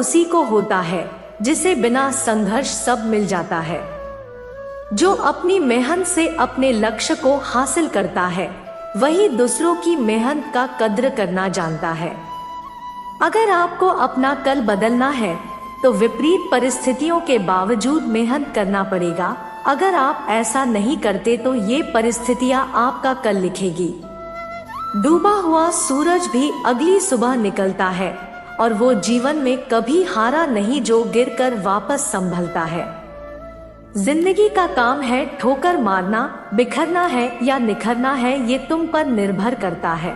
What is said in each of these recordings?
उसी को होता है जिसे बिना संघर्ष सब मिल जाता है। जो अपनी मेहनत से अपने लक्ष्य को हासिल करता है वही दूसरों की मेहनत का कद्र करना जानता है। अगर आपको अपना कल बदलना है तो विपरीत परिस्थितियों के बावजूद मेहनत करना पड़ेगा। अगर आप ऐसा नहीं करते तो ये परिस्थितियां आपका कल लिखेगी। डूबा हुआ सूरज भी अगली सुबह निकलता है और वो जीवन में कभी हारा नहीं जो गिरकर वापस संभलता है। जिंदगी का काम है ठोकर मारना, बिखरना है या निखरना है ये तुम पर निर्भर करता है।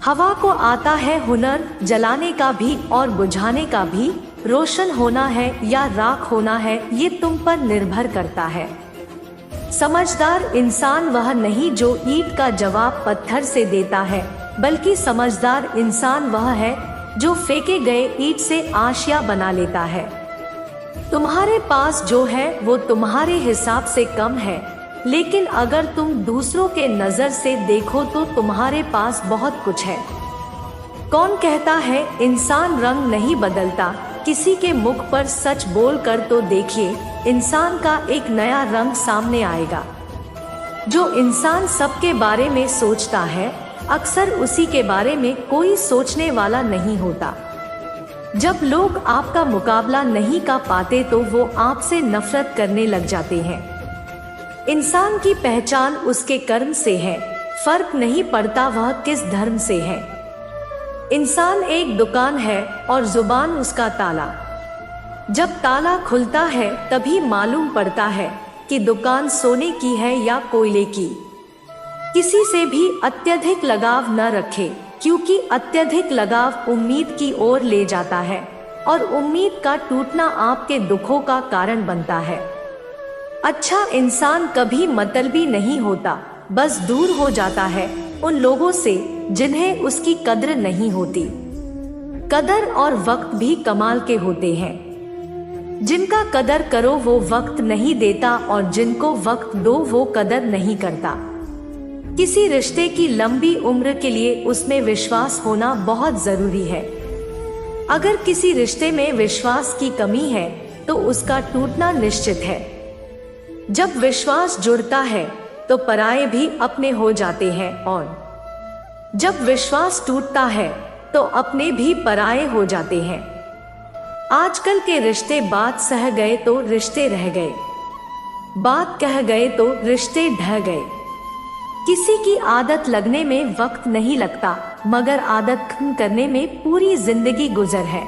हवा को आता है हुनर जलाने का भी और बुझाने का भी, रोशन होना है या राख होना है ये तुम पर निर्भर करता है। समझदार इंसान वह नहीं जो ईंट का जवाब पत्थर से देता है, बल्कि समझदार इंसान वह है जो फेंके गए ईंट से आशिया बना लेता है। तुम्हारे पास जो है वो तुम्हारे हिसाब से कम है, लेकिन अगर तुम दूसरों के नजर से देखो तो तुम्हारे पास बहुत कुछ है। कौन कहता है इंसान रंग नहीं बदलता, किसी के मुख पर सच बोल कर तो देखिए, इंसान का एक नया रंग सामने आएगा। जो इंसान सबके बारे में सोचता है अक्सर उसी के बारे में कोई सोचने वाला नहीं होता। जब लोग आपका मुकाबला नहीं कर पाते तो वो आपसे नफरत करने लग जाते हैं। इंसान की पहचान उसके कर्म से है, फर्क नहीं पड़ता वह किस धर्म से है। इंसान एक दुकान है और जुबान उसका ताला। जब ताला खुलता है तभी मालूम पड़ता है कि दुकान सोने की है या कोयले की। किसी से भी अत्यधिक लगाव न रखें, क्योंकि अत्यधिक लगाव उम्मीद की ओर ले जाता है और उम्मीद का टूटना आपके दुखों का कारण बनता है। अच्छा इंसान कभी मतलबी नहीं होता, बस दूर हो जाता है उन लोगों से जिन्हें उसकी कद्र नहीं होती। कदर और वक्त भी कमाल के होते हैं। जिनका कदर करो वो वक्त नहीं देता और जिनको वक्त दो वो कदर नहीं करता। किसी रिश्ते की लंबी उम्र के लिए उसमें विश्वास होना बहुत जरूरी है। अगर किसी रिश्ते में विश्वास की कमी है तो उसका टूटना निश्चित है। जब विश्वास जुड़ता है तो पराये भी अपने हो जाते हैं और जब विश्वास टूटता है तो अपने भी पराये हो जाते हैं। आजकल के रिश्ते बात सह गए तो रिश्ते रह गए, बात कह गए तो रिश्ते ढह गए। किसी की आदत लगने में वक्त नहीं लगता, मगर आदत खत्म करने में पूरी जिंदगी गुजर है।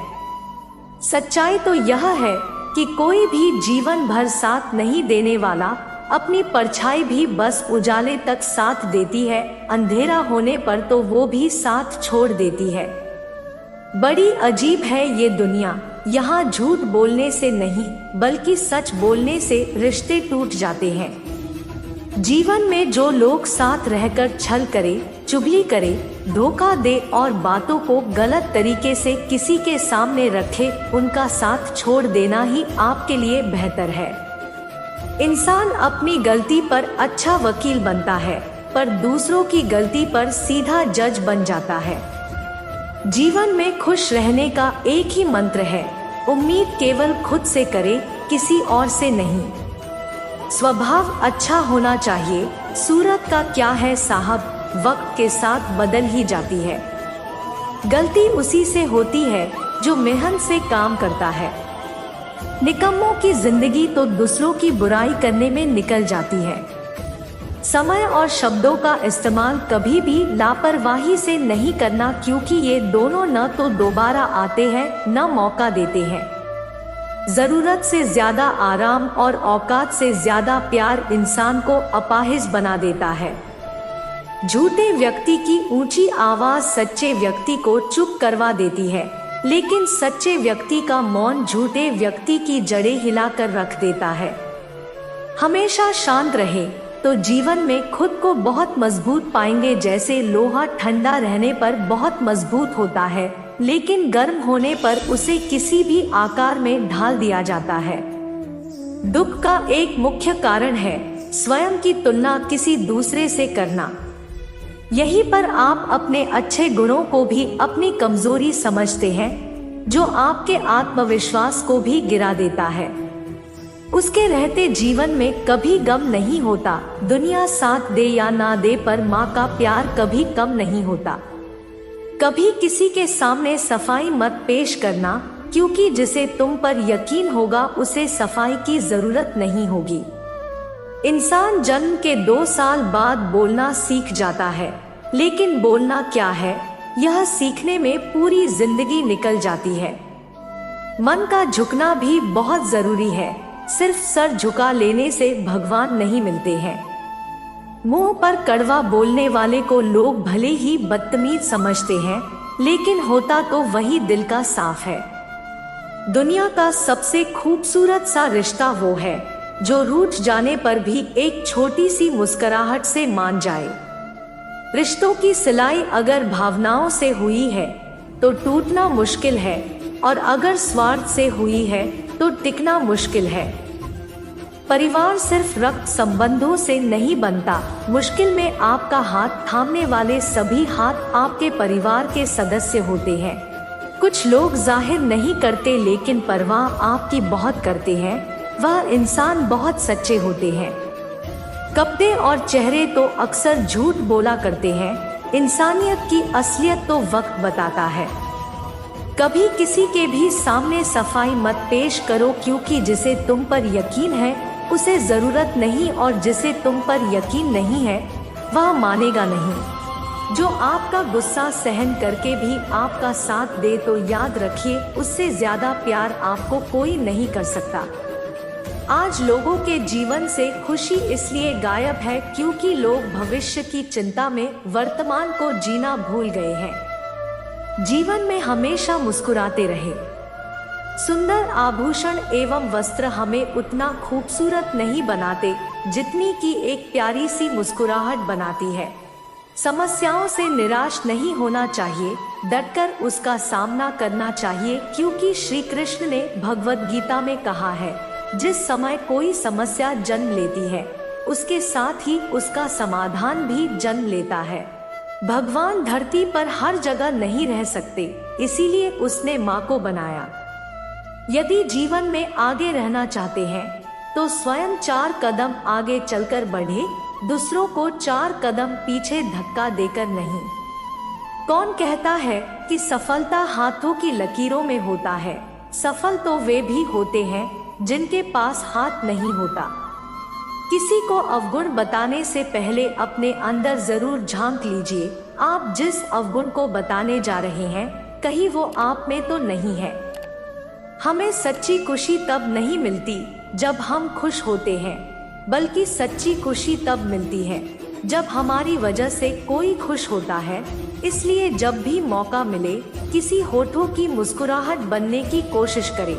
सच्चाई तो यह है कि कोई भी जीवन भर साथ नहीं देने वाला, अपनी परछाई भी बस उजाले तक साथ देती है, अंधेरा होने पर तो वो भी साथ छोड़ देती है। बड़ी अजीब है ये दुनिया, यहाँ झूठ बोलने से नहीं बल्कि सच बोलने से रिश्ते टूट जाते हैं। जीवन में जो लोग साथ रहकर छल करे, चुगली करे, धोखा दे और बातों को गलत तरीके से किसी के सामने रखे, उनका साथ छोड़ देना ही आपके लिए बेहतर है। इंसान अपनी गलती पर अच्छा वकील बनता है, पर दूसरों की गलती पर सीधा जज बन जाता है। जीवन में खुश रहने का एक ही मंत्र है, उम्मीद केवल खुद से करे, किसी और से नहीं। स्वभाव अच्छा होना चाहिए, सूरत का क्या है साहब, वक्त के साथ बदल ही जाती है। गलती उसी से होती है जो मेहनत से काम करता है। निकम्मों की जिंदगी तो दूसरों की बुराई करने में निकल जाती है। समय और शब्दों का इस्तेमाल कभी भी लापरवाही से नहीं करना, क्योंकि ये दोनों न तो दोबारा आते हैं न मौका देते हैं। जरूरत से ज्यादा आराम और औकात से ज्यादा प्यार इंसान को अपाहिज बना देता है। झूठे व्यक्ति की ऊंची आवाज सच्चे व्यक्ति को चुप करवा देती है, लेकिन सच्चे व्यक्ति का मौन झूठे व्यक्ति की जड़ें हिलाकर रख देता है। हमेशा शांत रहे तो जीवन में खुद को बहुत मजबूत पाएंगे। जैसे लोहा ठंडा रहने पर बहुत मजबूत होता है, लेकिन गर्म होने पर उसे किसी भी आकार में ढाल दिया जाता है। दुख का एक मुख्य कारण है स्वयं की तुलना किसी दूसरे से करना। यहीं पर आप अपने अच्छे गुणों को भी अपनी कमजोरी समझते हैं। जो आपके आत्मविश्वास को भी गिरा देता है। उसके रहते जीवन में कभी गम नहीं होता। दुनिया साथ दे या ना दे, पर माँ का प्यार कभी कम नहीं होता। कभी किसी के सामने सफाई मत पेश करना, क्योंकि जिसे तुम पर यकीन होगा उसे सफाई की जरूरत नहीं होगी। इंसान जन्म के 2 साल बाद बोलना सीख जाता है, लेकिन बोलना क्या है यह सीखने में पूरी जिंदगी निकल जाती है। मन का झुकना भी बहुत जरूरी है। सिर्फ सर झुका लेने से भगवान नहीं मिलते हैं। मुंह पर कड़वा बोलने वाले को लोग भले ही बदतमीज समझते हैं, लेकिन होता तो वही दिल का साफ है। दुनिया का सबसे खूबसूरत सा रिश्ता वो है जो रूठ जाने पर भी एक छोटी सी मुस्कुराहट से मान जाए। रिश्तों की सिलाई अगर भावनाओं से हुई है तो टूटना मुश्किल है, और अगर स्वार्थ से हुई है तो टिकना मुश्किल है। परिवार सिर्फ रक्त संबंधों से नहीं बनता। मुश्किल में आपका हाथ थामने वाले सभी हाथ आपके परिवार के सदस्य होते हैं। कुछ लोग जाहिर नहीं करते, लेकिन परवाह आपकी बहुत करते हैं। वह इंसान बहुत सच्चे होते हैं। कपड़े और चेहरे तो अक्सर झूठ बोला करते हैं, इंसानियत की असलियत तो वक्त बताता है। कभी किसी के भी सामने सफाई मत पेश करो, क्योंकि जिसे तुम पर यकीन है उसे जरूरत नहीं, और जिसे तुम पर यकीन नहीं है वह मानेगा नहीं। जो आपका गुस्सा सहन करके भी आपका साथ दे तो याद रखिए, उससे ज्यादा प्यार आपको कोई नहीं कर सकता। आज लोगों के जीवन से खुशी इसलिए गायब है क्योंकि लोग भविष्य की चिंता में वर्तमान को जीना भूल गए हैं। जीवन में हमेशा मुस्कुराते रहे। सुंदर आभूषण एवं वस्त्र हमें उतना खूबसूरत नहीं बनाते जितनी कि एक प्यारी सी मुस्कुराहट बनाती है। समस्याओं से निराश नहीं होना चाहिए, डटकर उसका सामना करना चाहिए, क्योंकि श्री कृष्ण ने भगवद गीता में कहा है, जिस समय कोई समस्या जन्म लेती है उसके साथ ही उसका समाधान भी जन्म लेता है। भगवान धरती पर हर जगह नहीं रह सकते, इसीलिए उसने माँ को बनाया। यदि जीवन में आगे रहना चाहते हैं तो स्वयं 4 कदम आगे चलकर बढ़े, दूसरों को 4 कदम पीछे धक्का देकर नहीं। कौन कहता है कि सफलता हाथों की लकीरों में होता है? सफल तो वे भी होते हैं जिनके पास हाथ नहीं होता। किसी को अवगुण बताने से पहले अपने अंदर जरूर झांक लीजिए। आप जिस अवगुण को बताने जा रहे हैं कहीं वो आप में तो नहीं है। हमें सच्ची खुशी तब नहीं मिलती जब हम खुश होते हैं, बल्कि सच्ची खुशी तब मिलती है जब हमारी वजह से कोई खुश होता है। इसलिए जब भी मौका मिले किसी होठों की मुस्कुराहट बनने की कोशिश करें।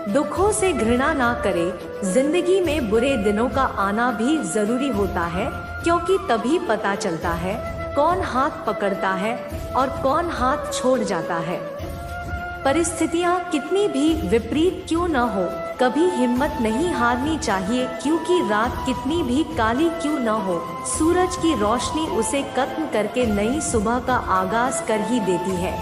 दुखों से घृणा ना करें। जिंदगी में बुरे दिनों का आना भी जरूरी होता है, क्योंकि तभी पता चलता है कौन हाथ पकड़ता है और कौन हाथ छोड़ जाता है। परिस्थितियाँ कितनी भी विपरीत क्यों न हो, कभी हिम्मत नहीं हारनी चाहिए, क्योंकि रात कितनी भी काली क्यों न हो, सूरज की रोशनी उसे खत्म करके नई सुबह का आगाज कर ही देती है।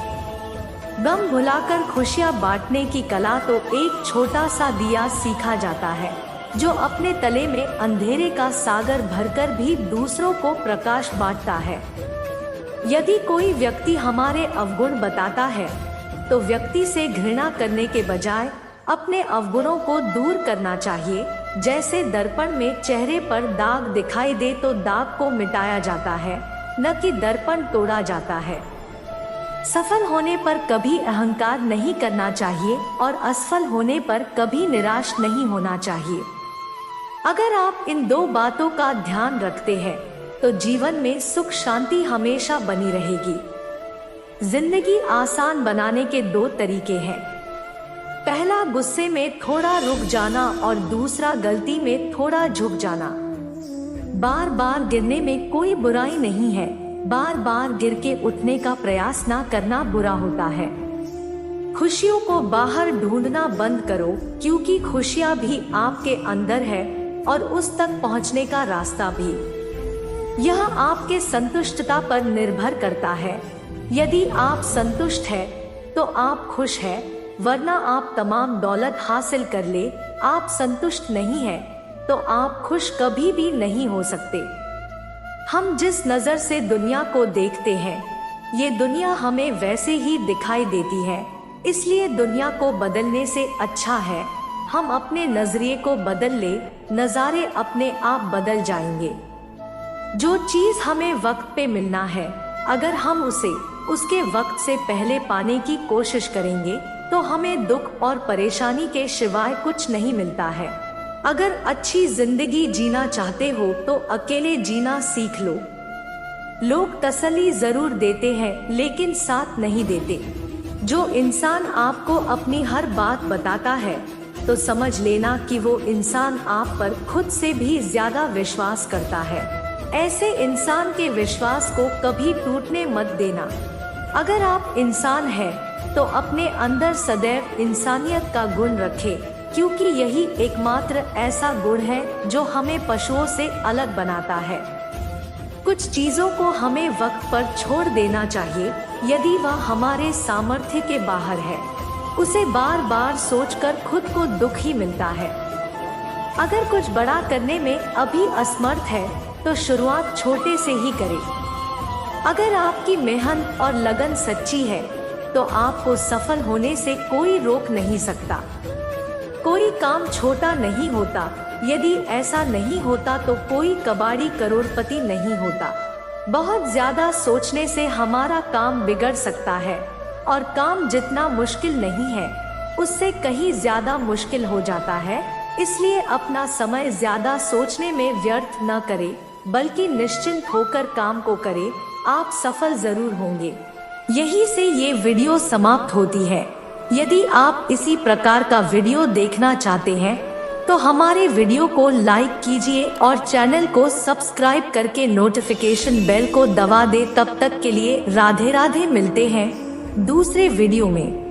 गम भुलाकर खुशियाँ बांटने की कला तो एक छोटा सा दिया सीखा जाता है, जो अपने तले में अंधेरे का सागर भरकर भी दूसरों को प्रकाश बांटता है। यदि कोई व्यक्ति हमारे अवगुण बताता है तो व्यक्ति से घृणा करने के बजाय अपने अवगुणों को दूर करना चाहिए। जैसे दर्पण में चेहरे पर दाग दिखाई दे तो दाग को मिटाया जाता है, न कि दर्पण तोड़ा जाता है। सफल होने पर कभी अहंकार नहीं करना चाहिए और असफल होने पर कभी निराश नहीं होना चाहिए। अगर आप इन 2 बातों का ध्यान रखते हैं तो जीवन में सुख शांति हमेशा बनी रहेगी। जिंदगी आसान बनाने के 2 तरीके हैं। पहला, गुस्से में थोड़ा रुक जाना, और दूसरा, गलती में थोड़ा झुक जाना। बार बार गिरने में कोई बुराई नहीं है, बार बार गिर के उठने का प्रयास ना करना बुरा होता है। खुशियों को बाहर ढूंढना बंद करो, क्योंकि खुशियाँ भी आपके अंदर है और उस तक पहुँचने का रास्ता भी। यह आपके संतुष्टता पर निर्भर करता है। यदि आप संतुष्ट हैं तो आप खुश हैं, वरना आप तमाम दौलत हासिल कर ले, आप संतुष्ट नहीं हैं, तो आप खुश कभी भी नहीं हो सकते। हम जिस नजर से दुनिया को देखते हैं, ये दुनिया हमें वैसे ही दिखाई देती है। इसलिए दुनिया को बदलने से अच्छा है हम अपने नजरिए को बदल ले, नज़ारे अपने आप बदल जाएंगे। जो चीज हमें वक्त पे मिलना है, अगर हम उसे उसके वक्त से पहले पाने की कोशिश करेंगे तो हमें दुख और परेशानी के सिवाय कुछ नहीं मिलता है। अगर अच्छी जिंदगी जीना चाहते हो तो अकेले जीना सीख लो। लोग तसल्ली जरूर देते हैं लेकिन साथ नहीं देते। जो इंसान आपको अपनी हर बात बताता है तो समझ लेना कि वो इंसान आप पर खुद से भी ज्यादा विश्वास करता है। ऐसे इंसान के विश्वास को कभी टूटने मत देना। अगर आप इंसान हैं तो अपने अंदर सदैव इंसानियत का गुण रखें, क्योंकि यही एकमात्र ऐसा गुण है जो हमें पशुओं से अलग बनाता है। कुछ चीजों को हमें वक्त पर छोड़ देना चाहिए यदि वह हमारे सामर्थ्य के बाहर है। उसे बार बार सोचकर खुद को दुख ही मिलता है। अगर कुछ बड़ा करने में अभी असमर्थ है तो शुरुआत छोटे से ही करें। अगर आपकी मेहनत और लगन सच्ची है तो आपको सफल होने से कोई रोक नहीं सकता। कोई काम छोटा नहीं होता। यदि ऐसा नहीं होता तो कोई कबाड़ी करोड़पति नहीं होता। बहुत ज्यादा सोचने से हमारा काम बिगड़ सकता है और काम जितना मुश्किल नहीं है उससे कहीं ज्यादा मुश्किल हो जाता है। इसलिए अपना समय ज्यादा सोचने में व्यर्थ न करें, बल्कि निश्चिंत होकर काम को करें। आप सफल जरूर होंगे। यही से ये वीडियो समाप्त होती है। यदि आप इसी प्रकार का वीडियो देखना चाहते हैं तो हमारे वीडियो को लाइक कीजिए और चैनल को सब्सक्राइब करके नोटिफिकेशन बेल को दबा दे। तब तक के लिए राधे राधे। मिलते हैं दूसरे वीडियो में।